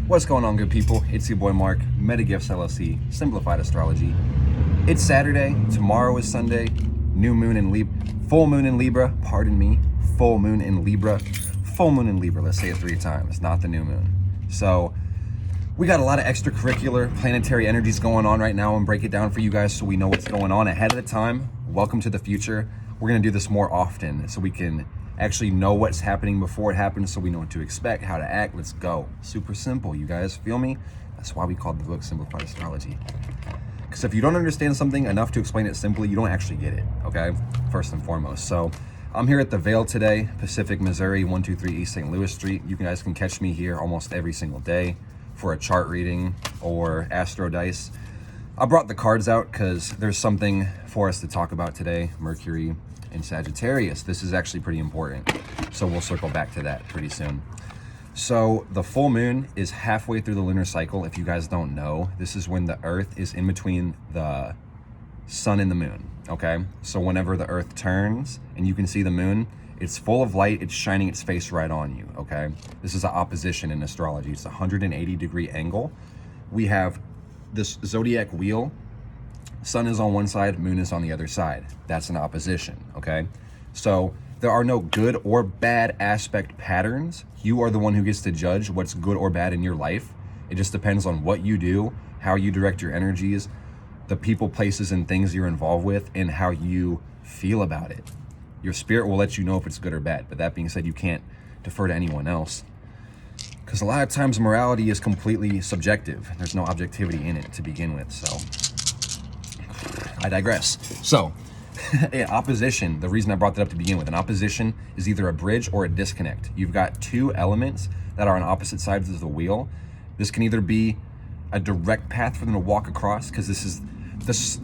What's going on, good people? It's your boy Mark, MetaGifts LLC, Simplified Astrology. It's Saturday, tomorrow is Sunday, new moon in Libra, full moon in Libra, pardon me, full moon in Libra, let's say it 3 times, not the new moon. So we got a lot of extracurricular planetary energies going on right now and break it down for you guys so we know what's going on ahead of the time. Welcome to the future. We're gonna do this more often so we can actually know what's happening before it happens, so we know what to expect, how to act. Let's go. Super simple, you guys feel me? That's why we called the book Simplified Astrology. Because if you don't understand something enough to explain it simply, you don't actually get it, okay? First and foremost. So I'm here at the Vale today, Pacific, Missouri, 123 East St. Louis Street. You guys can catch me here almost every single day for a chart reading or astro dice. I brought the cards out because there's something for us to talk about today. Mercury in Sagittarius. This is actually pretty important. So we'll circle back to that pretty soon. So the full moon is halfway through the lunar cycle. If you guys don't know, this is when the earth is in between the sun and the moon, okay? So whenever the earth turns and you can see the moon, it's full of light, it's shining its face right on you, okay? This is an opposition in astrology. It's a 180-degree angle. We have this zodiac wheel. Sun is on one side, moon is on the other side. That's an opposition, okay? So there are no good or bad aspect patterns. You are the one who gets to judge what's good or bad in your life. It just depends on what you do, how you direct your energies, the people, places, and things you're involved with, and how you feel about it. Your spirit will let you know if it's good or bad. But that being said, you can't defer to anyone else, because a lot of times morality is completely subjective. There's no objectivity in it to begin with, so I digress. So, opposition, the reason I brought that up to begin with, an opposition is either a bridge or a disconnect. You've got two elements that are on opposite sides of the wheel. This can either be a direct path for them to walk across, because this,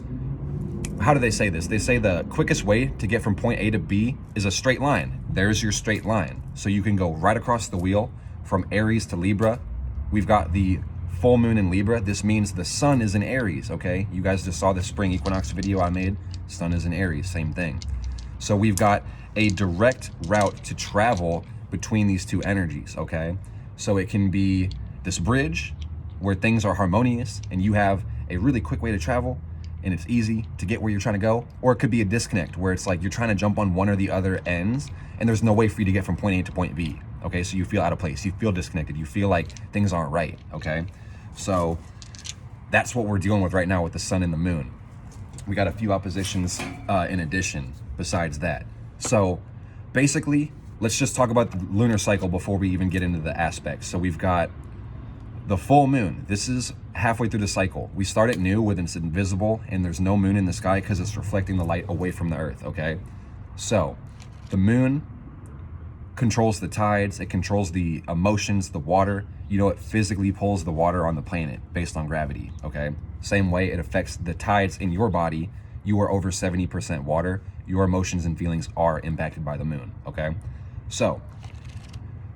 how do they say this? They say the quickest way to get from point A to B is a straight line. There's your straight line. So you can go right across the wheel from Aries to Libra. We've got the full moon in Libra. This means the sun is in Aries, okay? You guys just saw the spring equinox video I made. Sun is in Aries, same thing. So we've got a direct route to travel between these two energies, okay? So it can be this bridge where things are harmonious and you have a really quick way to travel and it's easy to get where you're trying to go. Or it could be a disconnect where it's like you're trying to jump on one or the other ends and there's no way for you to get from point A to point B, okay? So you feel out of place, you feel disconnected, you feel like things aren't right, okay? So that's what we're dealing with right now with the sun and the moon. We got a few oppositions in addition besides that. So basically, let's just talk about the lunar cycle before we even get into the aspects. So we've got the full moon. This is halfway through the cycle. We start at new when it's invisible and there's no moon in the sky because it's reflecting the light away from the earth, okay? So the moon controls the tides, it controls the emotions, the water. You know, it physically pulls the water on the planet based on gravity, okay? Same way it affects the tides in your body. You are over 70% water. Your emotions and feelings are impacted by the moon, okay? So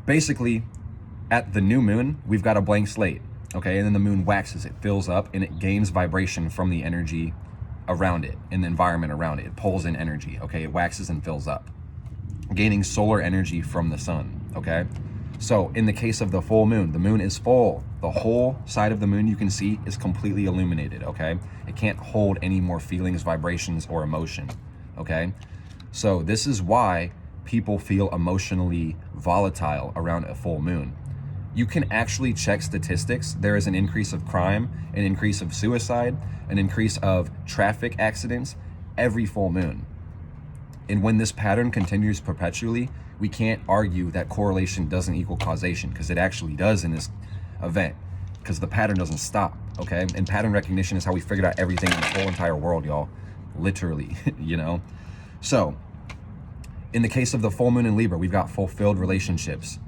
basically at the new moon, we've got a blank slate, okay? And then the moon waxes, it fills up and it gains vibration from the energy around it and the environment around it. It pulls in energy, okay? It waxes and fills up, gaining solar energy from the sun, okay? So in the case of the full moon, the moon is full. The whole side of the moon you can see is completely illuminated, okay? It can't hold any more feelings, vibrations, or emotion, okay? So this is why people feel emotionally volatile around a full moon. You can actually check statistics. There is an increase of crime, an increase of suicide, an increase of traffic accidents every full moon. And when this pattern continues perpetually, we can't argue that correlation doesn't equal causation, because it actually does in this event, because the pattern doesn't stop, okay? And pattern recognition is how we figured out everything in the whole entire world, y'all. Literally, you know? So, in the case of the full moon in Libra, we've got fulfilled relationships.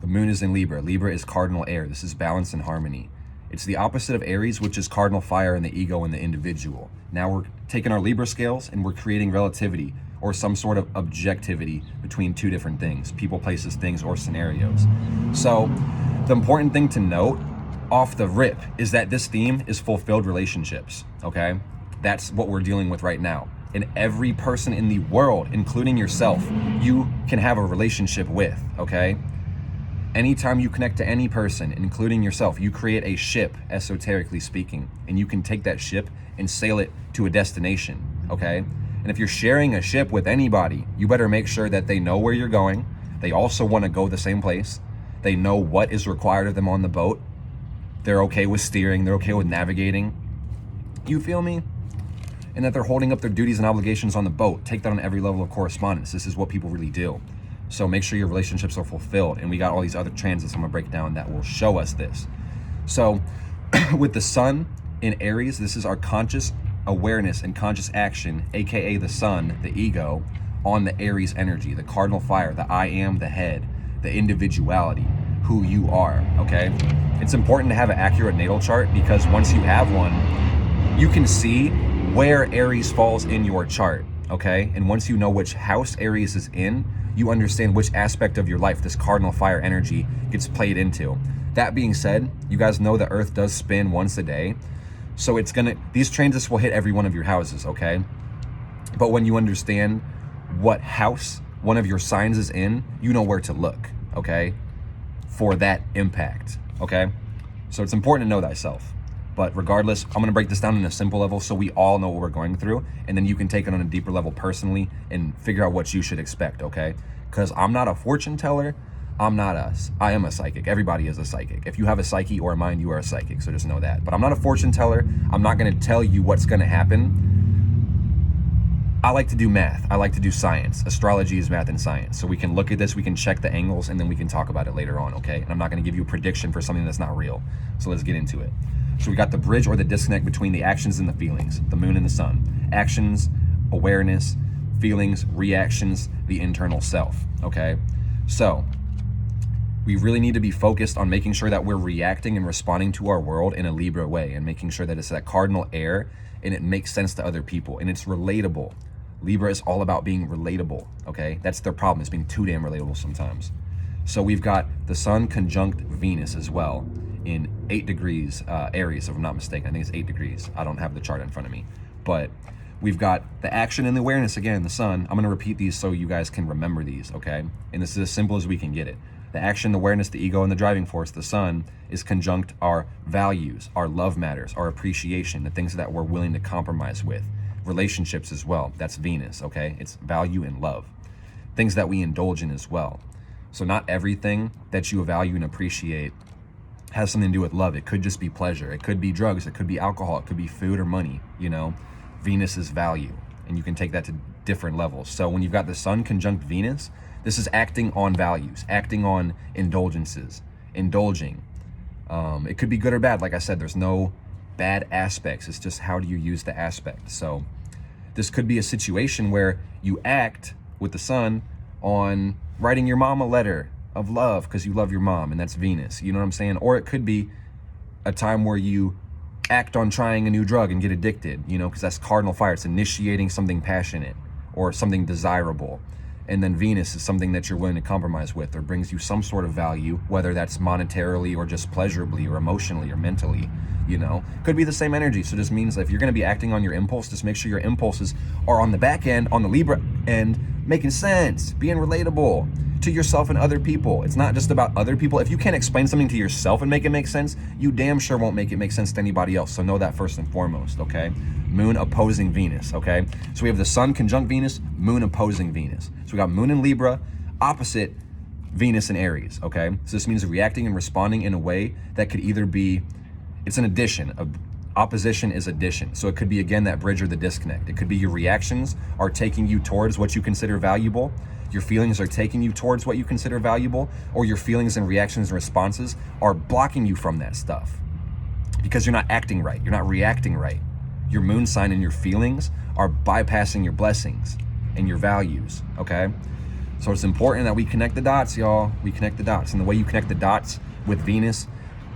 The moon is in Libra. Libra is cardinal air. This is balance and harmony. It's the opposite of Aries, which is cardinal fire and the ego and the individual. Now we're taking our Libra scales and we're creating relativity, or some sort of objectivity between two different things, people, places, things, or scenarios. So the important thing to note off the rip is that this theme is fulfilled relationships, okay? That's what we're dealing with right now. And every person in the world, including yourself, you can have a relationship with, okay? Anytime you connect to any person, including yourself, you create a ship, esoterically speaking, and you can take that ship and sail it to a destination, okay? And if you're sharing a ship with anybody, you better make sure that they know where you're going. They also want to go the same place. They know what is required of them on the boat. They're okay with steering. They're okay with navigating. You feel me? And that they're holding up their duties and obligations on the boat. Take that on every level of correspondence. This is what people really do. So make sure your relationships are fulfilled. And we got all these other transits I'm gonna break down that will show us this. So with the sun in Aries, this is our conscious awareness and conscious action, AKA the sun, the ego, on the Aries energy, the cardinal fire, the I am, the head, the individuality, who you are, okay? It's important to have an accurate natal chart because once you have one, you can see where Aries falls in your chart, okay? And once you know which house Aries is in, you understand which aspect of your life this cardinal fire energy gets played into. That being said, you guys know the earth does spin once a day. So these transits will hit every one of your houses, okay? But when you understand what house one of your signs is in, you know where to look, okay? For that impact, okay? So it's important to know thyself. But regardless, I'm gonna break this down in a simple level so we all know what we're going through, and then you can take it on a deeper level personally and figure out what you should expect, okay? Because I'm not a fortune teller, I am a psychic. Everybody is a psychic. If you have a psyche or a mind, you are a psychic, so just know that. But I'm not a fortune teller. I'm not gonna tell you what's gonna happen. I like to do math. I like to do science. Astrology is math and science. So we can look at this, we can check the angles, and then we can talk about it later on, okay? And I'm not gonna give you a prediction for something that's not real. So let's get into it. So we got the bridge or the disconnect between the actions and the feelings, the moon and the sun. Actions, awareness, feelings, reactions, the internal self, okay? So we really need to be focused on making sure that we're reacting and responding to our world in a Libra way and making sure that it's that cardinal air and it makes sense to other people and it's relatable. Libra is all about being relatable, okay? That's their problem, is being too damn relatable sometimes. So we've got the sun conjunct Venus as well in 8 degrees Aries, if I'm not mistaken. I think it's 8 degrees. I don't have the chart in front of me. But we've got the action and the awareness, again, the sun. I'm gonna repeat these so you guys can remember these, okay? And this is as simple as we can get it. The action, the awareness, the ego, and the driving force, the sun, is conjunct our values, our love matters, our appreciation, the things that we're willing to compromise with. Relationships as well, that's Venus, okay? It's value and love. Things that we indulge in as well. So not everything that you value and appreciate has something to do with love. It could just be pleasure. It could be drugs. It could be alcohol. It could be food or money, you know? Venus is value, and you can take that to different levels. So when you've got the sun conjunct Venus, this is acting on values, acting on indulgences, indulging. It could be good or bad. Like I said, there's no bad aspects. It's just how do you use the aspect. So this could be a situation where you act with the sun on writing your mom a letter of love because you love your mom, and that's Venus. You know what I'm saying? Or it could be a time where you act on trying a new drug and get addicted, you know, because that's cardinal fire. It's initiating something passionate or something desirable. And then Venus is something that you're willing to compromise with or brings you some sort of value, whether that's monetarily or just pleasurably or emotionally or mentally, you know. Could be the same energy. So this means that if you're going to be acting on your impulse, just make sure your impulses are on the back end, on the Libra end, making sense, being relatable to yourself and other people. It's not just about other people. If you can't explain something to yourself and make it make sense, you damn sure won't make it make sense to anybody else. So know that first and foremost, okay? Moon opposing Venus, okay? So we have the sun conjunct Venus, moon opposing Venus. So we got moon in Libra, opposite Venus in Aries, okay? So this means reacting and responding in a way that could either be, it's an addition. Opposition is addition. So it could be, again, that bridge or the disconnect. It could be your reactions are taking you towards what you consider valuable. Your feelings are taking you towards what you consider valuable, or your feelings and reactions and responses are blocking you from that stuff because you're not acting right. You're not reacting right. Your moon sign and your feelings are bypassing your blessings and your values, okay? So it's important that we connect the dots, y'all. We connect the dots. And the way you connect the dots with Venus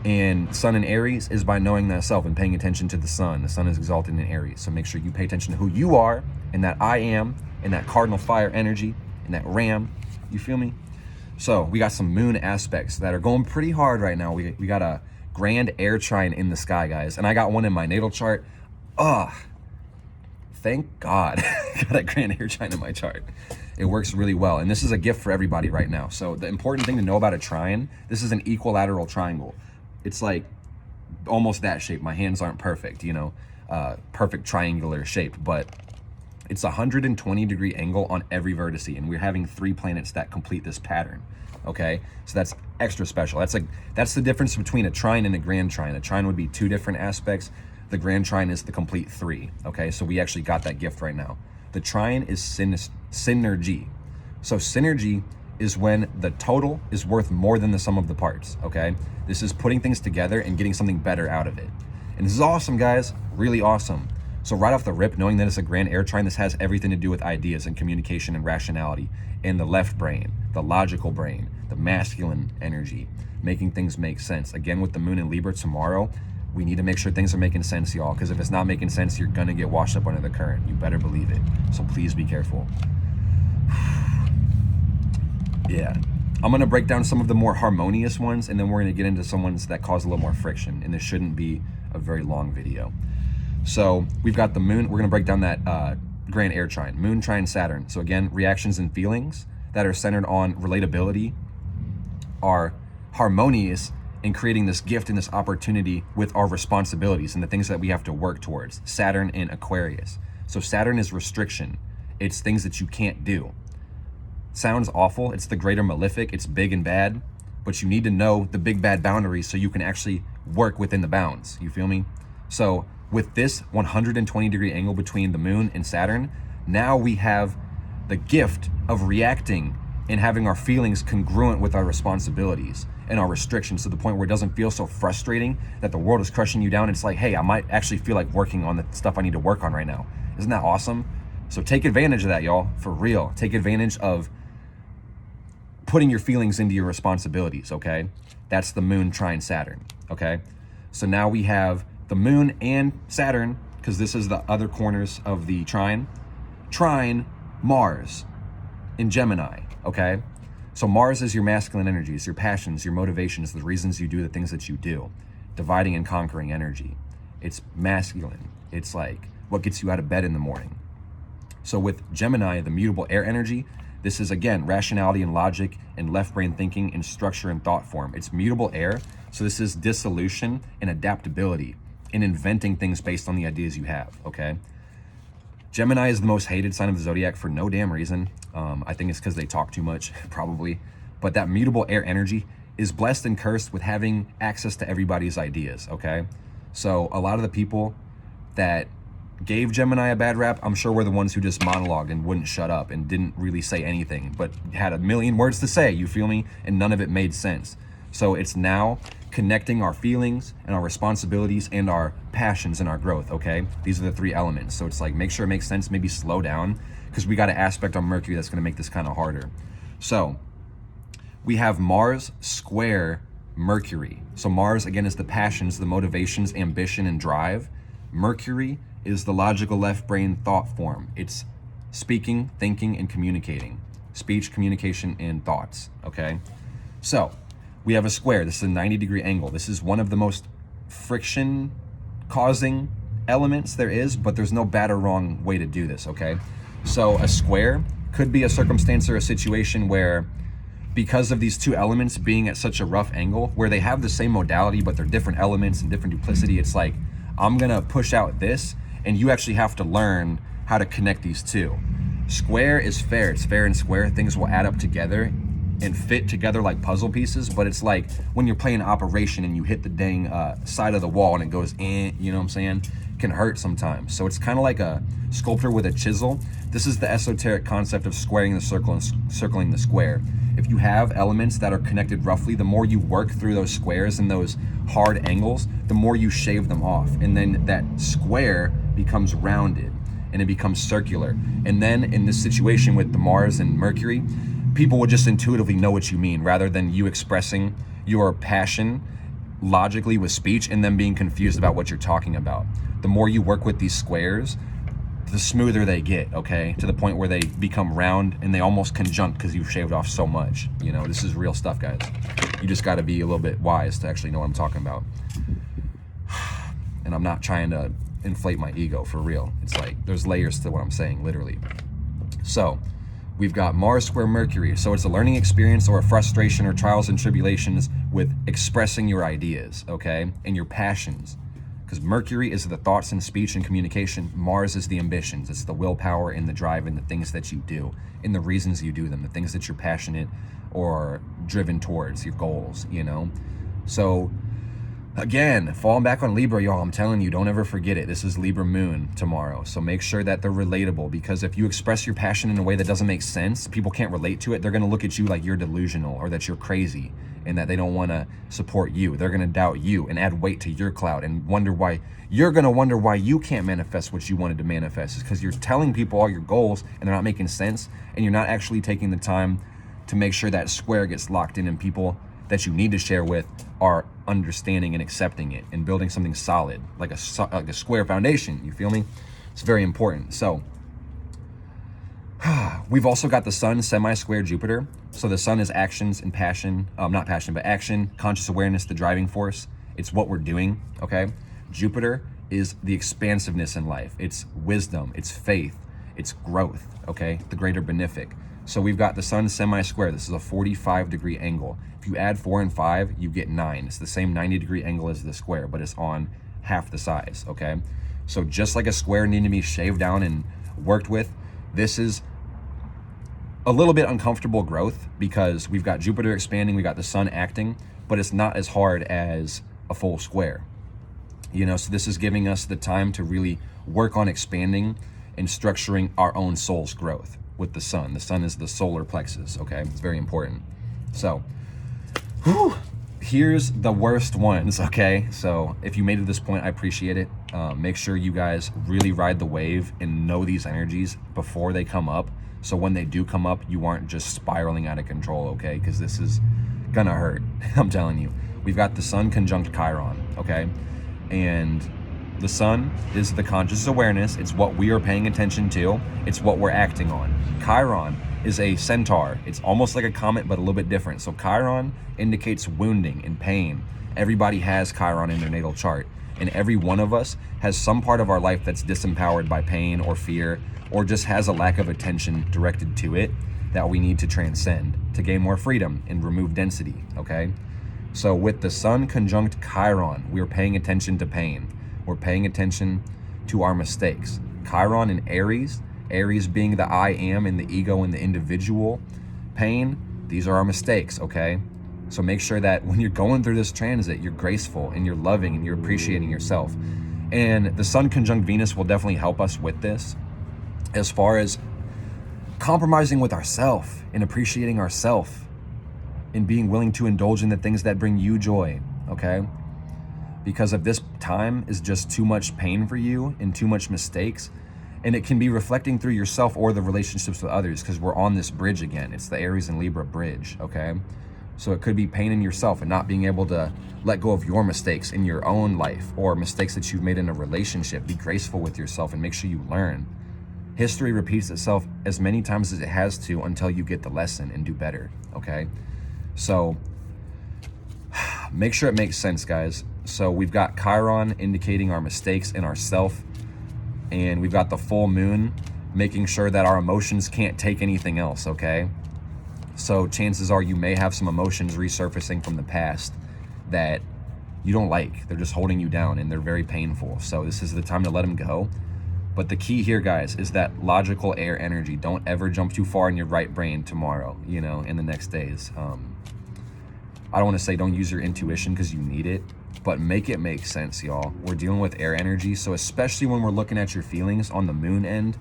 and sun in Aries is by knowing that self and paying attention to the sun. The sun is exalted in Aries. So make sure you pay attention to who you are and that I am and that cardinal fire energy and that ram. You feel me? So we got some moon aspects that are going pretty hard right now. We got a grand air trine in the sky, guys. And I got one in my natal chart. Thank God I got a grand air trine in my chart. It works really well. And this is a gift for everybody right now. So the important thing to know about a trine, this is an equilateral triangle. It's like almost that shape. My hands aren't perfect, you know, perfect triangular shape, but it's a 120-degree angle on every vertice, and we're having 3 planets that complete this pattern. Okay, so that's extra special. That's the difference between a trine and a grand trine. A trine would be 2 different aspects. The grand trine is the complete 3. Okay, so we actually got that gift right now. The trine is synergy. So synergy is when the total is worth more than the sum of the parts. Okay, this is putting things together and getting something better out of it. And this is awesome, guys, really awesome. So right off the rip, knowing that it's a grand air trine, this has everything to do with ideas and communication and rationality in the left brain, the logical brain, the masculine energy, making things make sense. Again, with the moon in Libra tomorrow, we need to make sure things are making sense, y'all, because if it's not making sense, you're gonna get washed up under the current. You better believe it. So please be careful. Yeah. I'm gonna break down some of the more harmonious ones, and then we're gonna get into some ones that cause a little more friction, and this shouldn't be a very long video. So we've got the moon. We're gonna break down that grand air trine, moon trine Saturn. So again, reactions and feelings that are centered on relatability are harmonious in creating this gift and this opportunity with our responsibilities and the things that we have to work towards. Saturn in Aquarius. So Saturn is restriction. It's things that you can't do. Sounds awful. It's the greater malefic. It's big and bad, but you need to know the big bad boundaries so you can actually work within the bounds. You feel me? So with this 120-degree angle between the moon and Saturn, now we have the gift of reacting and having our feelings congruent with our responsibilities and our restrictions, to the point where it doesn't feel so frustrating that the world is crushing you down. It's like, hey, I might actually feel like working on the stuff I need to work on right now. Isn't that awesome? So take advantage of that, y'all, for real. Take advantage of putting your feelings into your responsibilities, okay? That's the moon trine Saturn, okay? So now we have the moon and Saturn, because this is the other corners of the trine Mars in Gemini, okay? So Mars is your masculine energies, your passions, your motivations, the reasons you do the things that you do, dividing and conquering energy. It's masculine. It's like what gets you out of bed in the morning. So with Gemini, the mutable air energy, this is, again, rationality and logic and left brain thinking and structure and thought form. It's mutable air, so this is dissolution and adaptability in inventing things based on the ideas you have, okay? Gemini is the most hated sign of the zodiac for no damn reason. I think it's because they talk too much, probably. But that mutable air energy is blessed and cursed with having access to everybody's ideas, okay? So a lot of the people that gave Gemini a bad rap, I'm sure were the ones who just monologued and wouldn't shut up and didn't really say anything, but had a million words to say, you feel me? And none of it made sense. So it's now connecting our feelings and our responsibilities and our passions and our growth, okay? These are the 3 elements. So it's like, make sure it makes sense, maybe slow down, because we got an aspect on Mercury that's gonna make this kind of harder. So we have Mars square Mercury. So Mars, again, is the passions, the motivations, ambition, and drive. Mercury is the logical left brain thought form. It's speaking, thinking, and communicating. Speech, communication, and thoughts, okay? So we have a square. This is a 90-degree angle. This is one of the most friction-causing elements there is, but there's no bad or wrong way to do this, okay? So a square could be a circumstance or a situation where, because of these 2 elements being at such a rough angle, where they have the same modality, but they're different elements and different duplicity, it's like, I'm gonna push out this, and you actually have to learn how to connect these 2. Square is fair. It's fair and square. Things will add up together and fit together like puzzle pieces, but it's like when you're playing Operation and you hit the dang side of the wall and it goes in, you know what I'm saying? It can hurt sometimes. So it's kind of like a sculptor with a chisel. This is the esoteric concept of squaring the circle and circling the square. If you have elements that are connected roughly, the more you work through those squares and those hard angles, the more you shave them off. And then that square becomes rounded and it becomes circular. And then in this situation with the Mars and Mercury, people will just intuitively know what you mean, rather than you expressing your passion logically with speech and then being confused about what you're talking about. The more you work with these squares, the smoother they get, okay? To the point where they become round and they almost conjunct because you've shaved off so much. You know, this is real stuff, guys. You just got to be a little bit wise to actually know what I'm talking about. And I'm not trying to inflate my ego, for real. It's like there's layers to what I'm saying, literally. So We've got Mars square Mercury. So it's a learning experience or a frustration or trials and tribulations with expressing your ideas, okay? And your passions. Because Mercury is the thoughts and speech and communication. Mars is the ambitions. It's the willpower and the drive and the things that you do and the reasons you do them, the things that you're passionate or driven towards, your goals, you know? So again, falling back on Libra, y'all, I'm telling you, don't ever forget it. This is Libra moon tomorrow. So make sure that they're relatable, because if you express your passion in a way that doesn't make sense, people can't relate to it. They're going to look at you like you're delusional or that you're crazy and that they don't want to support you. They're going to doubt you and add weight to your cloud and wonder why you can't manifest what you wanted to manifest. It's because you're telling people all your goals and they're not making sense, and you're not actually taking the time to make sure that square gets locked in and people that you need to share with are understanding and accepting it and building something solid, like a square foundation. You feel me? It's very important. So we've also got the sun semi-square Jupiter. So the sun is actions and passion, not passion, but action, conscious awareness, the driving force. It's what we're doing, okay? Jupiter is the expansiveness in life. It's wisdom, it's faith, it's growth, okay? The greater benefic. So we've got the sun semi-square. This is a 45-degree angle. If you add 4 and 5, you get 9. It's the same 90-degree angle as the square, but it's on half the size, okay? So just like a square needing to be shaved down and worked with, this is a little bit uncomfortable growth because we've got Jupiter expanding, we got the sun acting, but it's not as hard as a full square. You know, so this is giving us the time to really work on expanding and structuring our own soul's growth with the sun. The sun is the solar plexus, okay? It's very important. So, here's the worst ones, okay? So if you made it to this point, I appreciate it. Make sure you guys really ride the wave and know these energies before they come up. So when they do come up, you aren't just spiraling out of control, okay? Because this is gonna hurt, I'm telling you. We've got the sun conjunct Chiron, okay? And the sun is the conscious awareness. It's what we are paying attention to. It's what we're acting on. Chiron is a centaur. It's almost like a comet, but a little bit different. So Chiron indicates wounding and pain. Everybody has Chiron in their natal chart. And every one of us has some part of our life that's disempowered by pain or fear, or just has a lack of attention directed to it that we need to transcend to gain more freedom and remove density, okay? So with the sun conjunct Chiron, we're paying attention to pain. We're paying attention to our mistakes. Chiron in Aries, Aries being the I am and the ego and the individual pain, these are our mistakes, okay? So make sure that when you're going through this transit, you're graceful and you're loving and you're appreciating yourself. And the sun conjunct Venus will definitely help us with this as far as compromising with ourself and appreciating ourself and being willing to indulge in the things that bring you joy, okay? Because if this time is just too much pain for you and too much mistakes, and it can be reflecting through yourself or the relationships with others, because we're on this bridge again. It's the Aries and Libra bridge, okay? So it could be pain in yourself and not being able to let go of your mistakes in your own life or mistakes that you've made in a relationship. Be graceful with yourself and make sure you learn. History repeats itself as many times as it has to until you get the lesson and do better, okay? So make sure it makes sense, guys. So we've got Chiron indicating our mistakes in ourself, and we've got the full moon making sure that our emotions can't take anything else, okay? So chances are you may have some emotions resurfacing from the past that you don't like. They're just holding you down and they're very painful. So this is the time to let them go. But the key here, guys, is that logical air energy. Don't ever jump too far in your right brain tomorrow, you know, in the next days. I don't want to say don't use your intuition because you need it, but make it make sense, y'all. We're dealing with air energy, so especially when we're looking at your feelings on the moon end,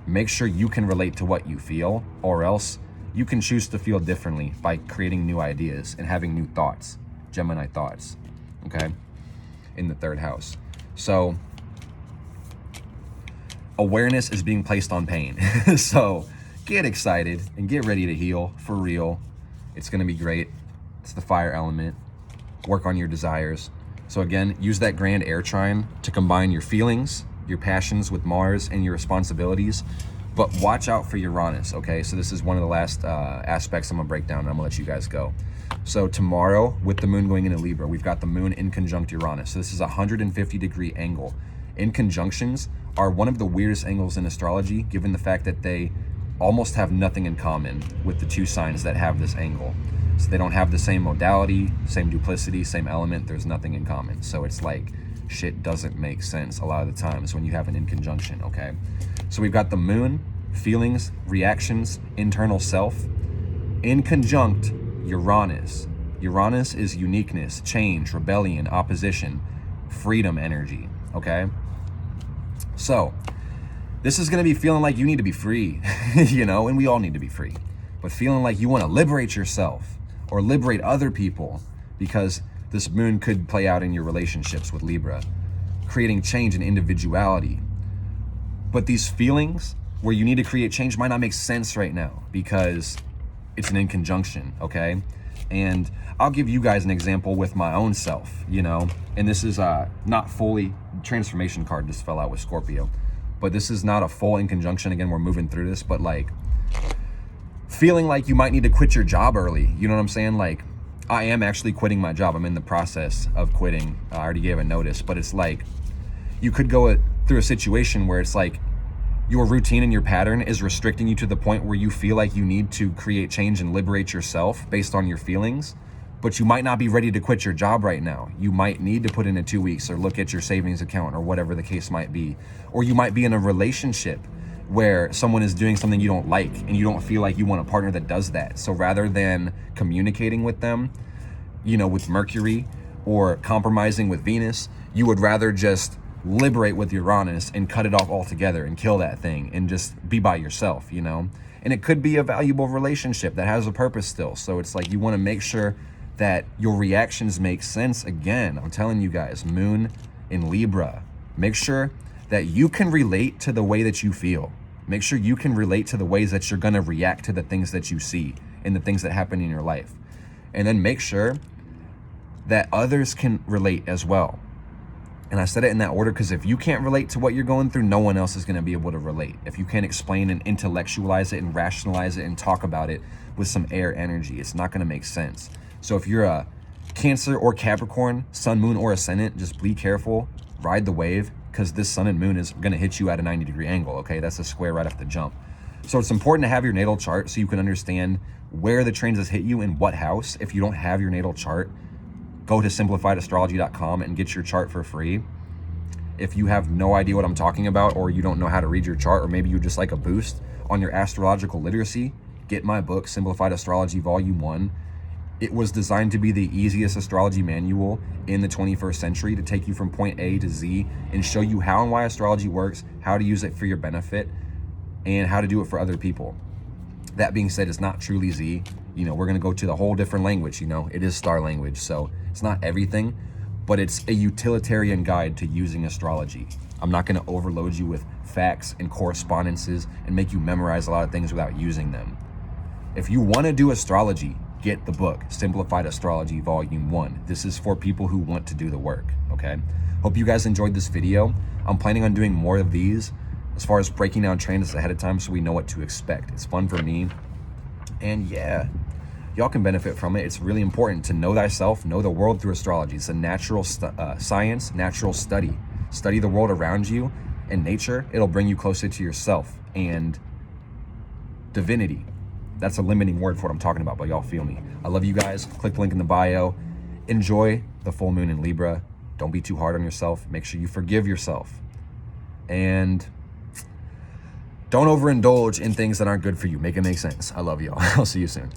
make sure you can relate to what you feel, or else you can choose to feel differently by creating new ideas and having new thoughts, Gemini thoughts, okay, in the third house. So awareness is being placed on pain. So get excited and get ready to heal for real. It's going to be great. It's the fire element. Work on your desires. So again, use that grand air trine to combine your feelings, your passions with Mars, and your responsibilities. But watch out for Uranus, okay? So this is one of the last aspects I'm gonna break down, and I'm gonna let you guys go. So tomorrow, with the moon going into Libra, we've got the moon in conjunct Uranus. So this is a 150-degree angle. In conjunctions are one of the weirdest angles in astrology, given the fact that they almost have nothing in common with the two signs that have this angle. So they don't have the same modality, same duplicity, same element. There's nothing in common. So it's like shit doesn't make sense a lot of the times when you have an in conjunction, okay? So we've got the moon, feelings, reactions, internal self, in conjunct Uranus. Uranus is uniqueness, change, rebellion, opposition, freedom energy, okay? So this is going to be feeling like you need to be free, you know, and we all need to be free, but feeling like you want to liberate yourself or liberate other people, because this moon could play out in your relationships with Libra, creating change and individuality. But these feelings where you need to create change might not make sense right now because it's an in conjunction, okay? And I'll give you guys an example with my own self, you know, and this is not fully, transformation card just fell out with Scorpio, but this is not a full in conjunction. Again, we're moving through this, but like feeling like you might need to quit your job early. You know what I'm saying? Like I am actually quitting my job. I'm in the process of quitting. I already gave a notice, but it's like you could go through a situation where it's like your routine and your pattern is restricting you to the point where you feel like you need to create change and liberate yourself based on your feelings, but you might not be ready to quit your job right now. You might need to put in a 2 weeks or look at your savings account or whatever the case might be. Or you might be in a relationship where someone is doing something you don't like and you don't feel like you want a partner that does that. So rather than communicating with them, you know, with Mercury or compromising with Venus, you would rather just liberate with Uranus and cut it off altogether and kill that thing and just be by yourself, you know? And it could be a valuable relationship that has a purpose still. So it's like you want to make sure that your reactions make sense. Again, I'm telling you guys, moon in Libra, make sure that you can relate to the way that you feel. Make sure you can relate to the ways that you're going to react to the things that you see and the things that happen in your life. And then make sure that others can relate as well. And I said it in that order because if you can't relate to what you're going through, no one else is going to be able to relate. If you can't explain and intellectualize it and rationalize it and talk about it with some air energy, it's not going to make sense. So if you're a Cancer or Capricorn, sun, moon, or ascendant, just be careful, ride the wave, because this sun and moon is going to hit you at a 90-degree angle, okay? That's a square right off the jump. So it's important to have your natal chart so you can understand where the transits hit you in what house. If you don't have your natal chart, go to simplifiedastrology.com and get your chart for free. If you have no idea what I'm talking about, or you don't know how to read your chart, or maybe you just like a boost on your astrological literacy, get my book, Simplified Astrology Volume 1. It was designed to be the easiest astrology manual in the 21st century to take you from point A to Z and show you how and why astrology works, how to use it for your benefit, and how to do it for other people. That being said, it's not truly Z. You know, we're going to go to the whole different language, you know, it is star language. So it's not everything, but it's a utilitarian guide to using astrology. I'm not going to overload you with facts and correspondences and make you memorize a lot of things without using them. If you want to do astrology, get the book, Simplified Astrology Volume 1. This is for people who want to do the work, okay? Hope you guys enjoyed this video. I'm planning on doing more of these as far as breaking down transits ahead of time so we know what to expect. It's fun for me. And yeah, y'all can benefit from it. It's really important to know thyself, know the world through astrology. It's a natural science, natural study. Study the world around you and nature. It'll bring you closer to yourself and divinity. That's a limiting word for what I'm talking about, but y'all feel me. I love you guys. Click the link in the bio. Enjoy the full moon in Libra. Don't be too hard on yourself. Make sure you forgive yourself. And don't overindulge in things that aren't good for you. Make it make sense. I love y'all. I'll see you soon.